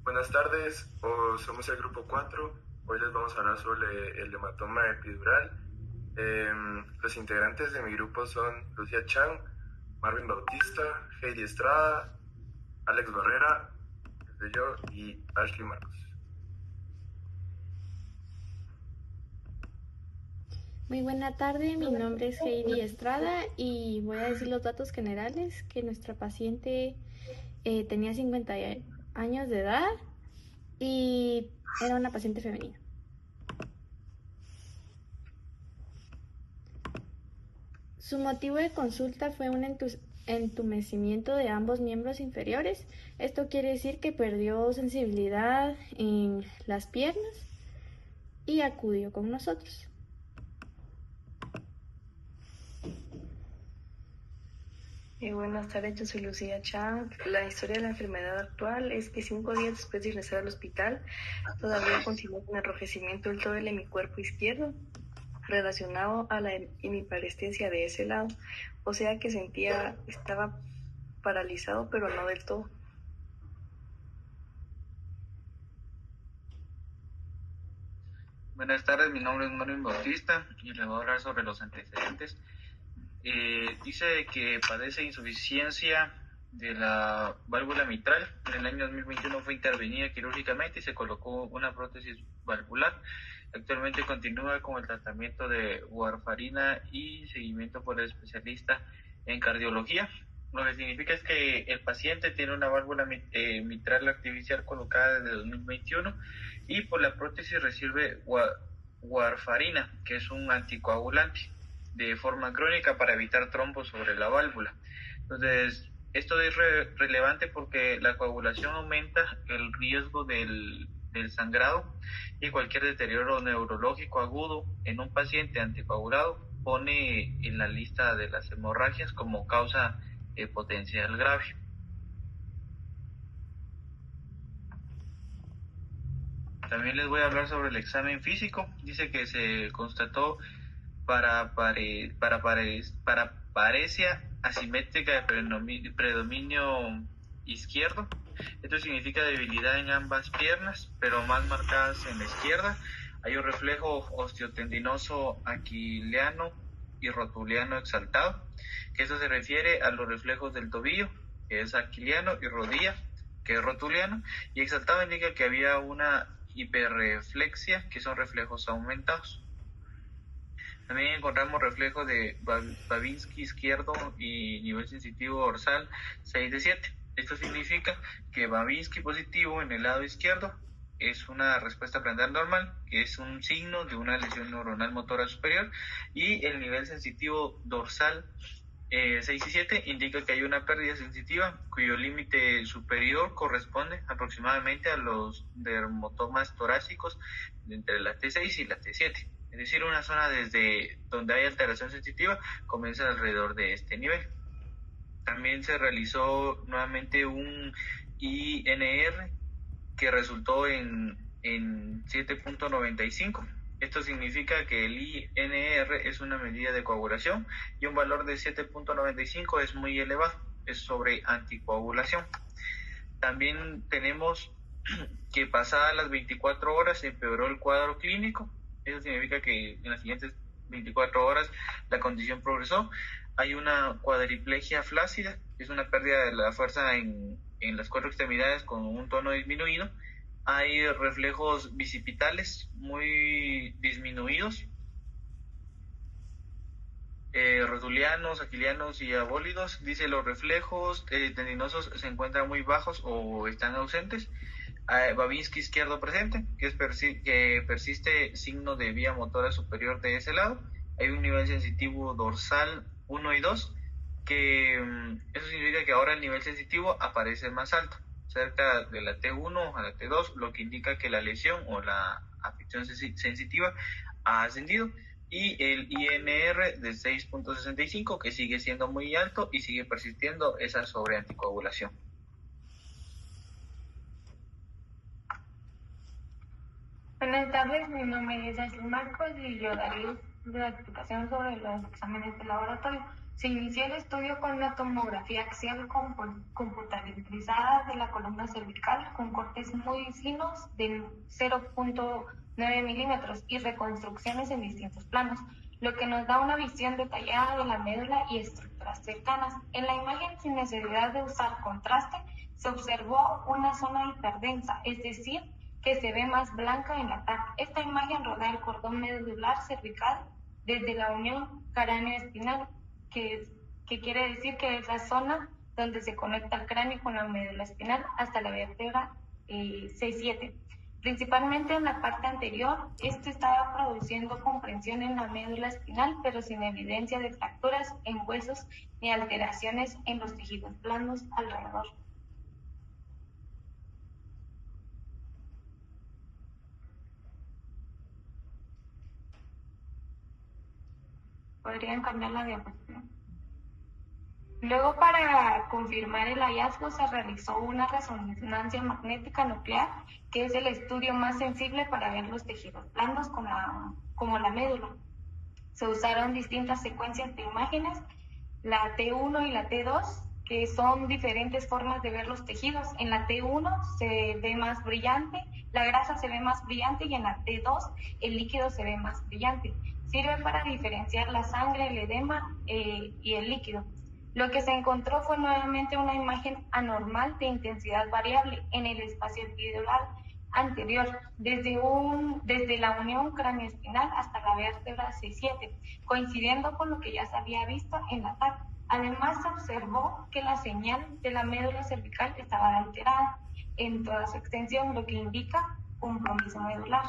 Buenas tardes, somos el grupo 4. Hoy les vamos a hablar sobre el hematoma epidural. Los integrantes de mi grupo son Lucía Chan, Marvin Bautista, Heidi Estrada, Alex Barrera, que soy yo, y Ashley Marcos. Muy buena tarde, mi nombre es Heidi Estrada y voy a decir los datos generales, que nuestra paciente tenía 50 años de edad y era una paciente femenina. Su motivo de consulta fue un entumecimiento de ambos miembros inferiores. Esto quiere decir que perdió sensibilidad en las piernas y acudió con nosotros. Buenas tardes, yo soy Lucía Chan. La historia de la enfermedad actual es que 5 días después de ingresar al hospital, todavía continúa con enrojecimiento del todo el hemicuerpo izquierdo, relacionado a la hemiparestesia de ese lado, o sea que estaba paralizado, pero no del todo. Buenas tardes, mi nombre es Marvin Bautista y le voy a hablar sobre los antecedentes. Dice que padece insuficiencia de la válvula mitral. En el año 2021 fue intervenida quirúrgicamente y se colocó una prótesis valvular. Actualmente continúa con el tratamiento de warfarina y seguimiento por el especialista en cardiología. Lo que significa es que el paciente tiene una válvula mitral artificial colocada desde 2021 y por la prótesis recibe warfarina, que es un anticoagulante de forma crónica para evitar trombos sobre la válvula. Entonces, esto es relevante porque la coagulación aumenta el riesgo del sangrado y cualquier deterioro neurológico agudo en un paciente anticoagulado pone en la lista de las hemorragias como causa potencial grave. También les voy a hablar sobre el examen físico. Dice que se constató paresia asimétrica de predominio izquierdo. Esto significa debilidad en ambas piernas, pero más marcadas en la izquierda. Hay un reflejo osteotendinoso aquiliano y rotuliano exaltado, que eso se refiere a los reflejos del tobillo, que es aquiliano, y rodilla, que es rotuliano, y exaltado indica que había una hiperreflexia, que son reflejos aumentados. También encontramos reflejo de Babinski izquierdo y nivel sensitivo dorsal 6 de 7. Esto significa que Babinski positivo en el lado izquierdo es una respuesta prenal normal, que es un signo de una lesión neuronal motora superior, y el nivel sensitivo dorsal 6 y 7 indica que hay una pérdida sensitiva cuyo límite superior corresponde aproximadamente a los dermatomas torácicos entre la T6 y la T7. Es decir, una zona desde donde hay alteración sensitiva comienza alrededor de este nivel. También se realizó nuevamente un INR que resultó en 7.95. Esto significa que el INR es una medida de coagulación y un valor de 7.95 es muy elevado, es sobre anticoagulación. También tenemos que pasadas las 24 horas se empeoró el cuadro clínico. Eso significa que en las siguientes 24 horas la condición progresó. Hay una cuadriplegia flácida, que es una pérdida de la fuerza en las 4 extremidades con un tono disminuido. Hay reflejos bicipitales muy disminuidos, rotulianos, aquilianos y abólidos. Dice los reflejos tendinosos se encuentran muy bajos o están ausentes. Babinski izquierdo presente, que persiste signo de vía motora superior de ese lado. Hay un nivel sensitivo dorsal 1 y 2, que eso significa que ahora el nivel sensitivo aparece más alto, cerca de la T1 a la T2, lo que indica que la lesión o la afección sensitiva ha ascendido. Y el INR de 6.65, que sigue siendo muy alto y sigue persistiendo esa sobreanticoagulación. Buenas tardes, mi nombre es Ashley Marcos y yo daré la explicación sobre los exámenes de laboratorio. Se inició el estudio con una tomografía axial computarizada de la columna cervical con cortes muy finos de 0.9 milímetros y reconstrucciones en distintos planos, lo que nos da una visión detallada de la médula y estructuras cercanas. En la imagen, sin necesidad de usar contraste, se observó una zona hiperdensa, es decir, que se ve más blanca en la TAC. Esta imagen rodea el cordón medular cervical desde la unión cráneo-espinal, que quiere decir que es la zona donde se conecta el cráneo con la médula espinal hasta la vértebra 6-7. Principalmente en la parte anterior, esto estaba produciendo comprensión en la médula espinal, pero sin evidencia de fracturas en huesos ni alteraciones en los tejidos blandos alrededor. Podrían cambiar la diapositiva. Luego, para confirmar el hallazgo, se realizó una resonancia magnética nuclear, que es el estudio más sensible para ver los tejidos blandos como la médula. Se usaron distintas secuencias de imágenes, la T1 y la T2, que son diferentes formas de ver los tejidos. En la T1 se ve más brillante, la grasa se ve más brillante, y en la T2 el líquido se ve más brillante. Sirve para diferenciar la sangre, el edema y el líquido. Lo que se encontró fue nuevamente una imagen anormal de intensidad variable en el espacio epidural anterior, desde la unión craneoespinal hasta la vértebra C7, coincidiendo con lo que ya se había visto en la TAC. Además, se observó que la señal de la médula cervical estaba alterada en toda su extensión, lo que indica compromiso medular.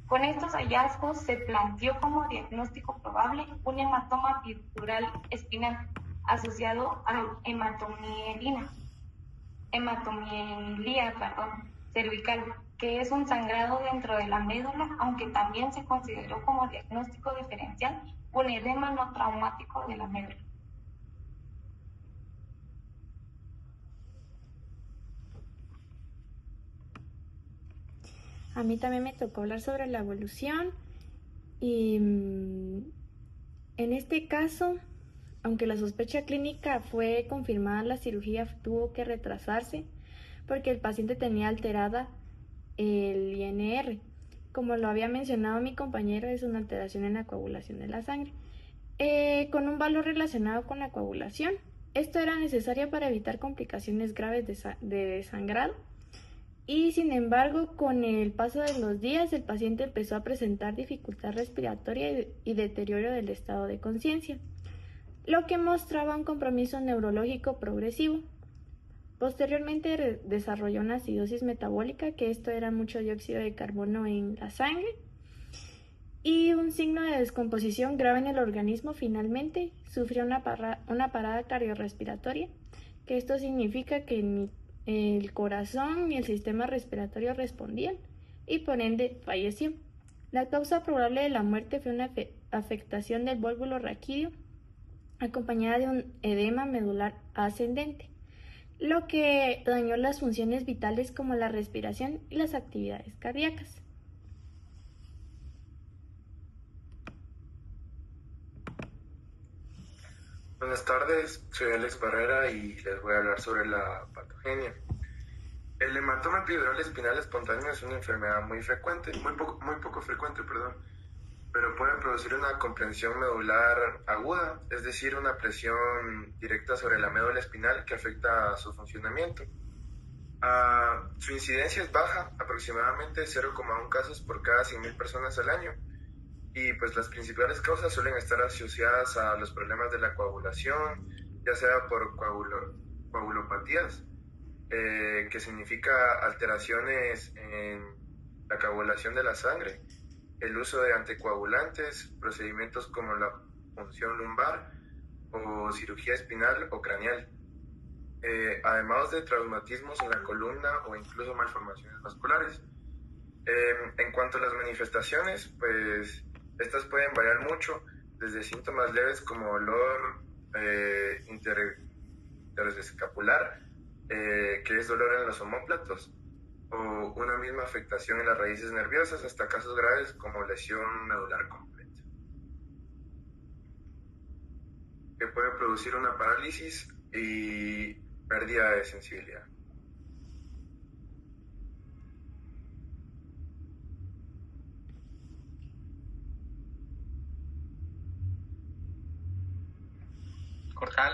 Con estos hallazgos se planteó como diagnóstico probable un hematoma epidural espinal asociado a hematomielía cervical, que es un sangrado dentro de la médula, aunque también se consideró como diagnóstico diferencial un edema no traumático de la médula. A mí también me tocó hablar sobre la evolución y en este caso, aunque la sospecha clínica fue confirmada, la cirugía tuvo que retrasarse porque el paciente tenía alterada el INR. Como lo había mencionado mi compañero, es una alteración en la coagulación de la sangre, con un valor relacionado con la coagulación. Esto era necesario para evitar complicaciones graves de sangrado. Y sin embargo, con el paso de los días, el paciente empezó a presentar dificultad respiratoria y deterioro del estado de conciencia, lo que mostraba un compromiso neurológico progresivo. Posteriormente desarrolló una acidosis metabólica, que esto era mucho dióxido de carbono en la sangre, y un signo de descomposición grave en el organismo. Finalmente, sufrió una parada cardiorrespiratoria, que esto significa que ni el corazón y el sistema respiratorio respondían, y por ende falleció. La causa probable de la muerte fue una afectación del vólvulo raquídeo acompañada de un edema medular ascendente, lo que dañó las funciones vitales como la respiración y las actividades cardíacas. Buenas tardes, soy Alex Barrera y les voy a hablar sobre la patogenia. El hematoma epidural espinal espontáneo es una enfermedad muy poco frecuente, pero puede producir una comprensión medular aguda, es decir, una presión directa sobre la médula espinal que afecta a su funcionamiento. Su incidencia es baja, aproximadamente 0,1 casos por cada 100.000 personas al año, y pues las principales causas suelen estar asociadas a los problemas de la coagulación, ya sea por coagulopatías, que significa alteraciones en la coagulación de la sangre, el uso de anticoagulantes, procedimientos como la punción lumbar o cirugía espinal o craneal, además de traumatismos en la columna o incluso malformaciones vasculares. En cuanto a las manifestaciones, pues estas pueden variar mucho, desde síntomas leves como dolor interescapular, que es dolor en los omóplatos, o una misma afectación en las raíces nerviosas, hasta casos graves como lesión medular completa. que puede producir una parálisis y pérdida de sensibilidad. Cortala.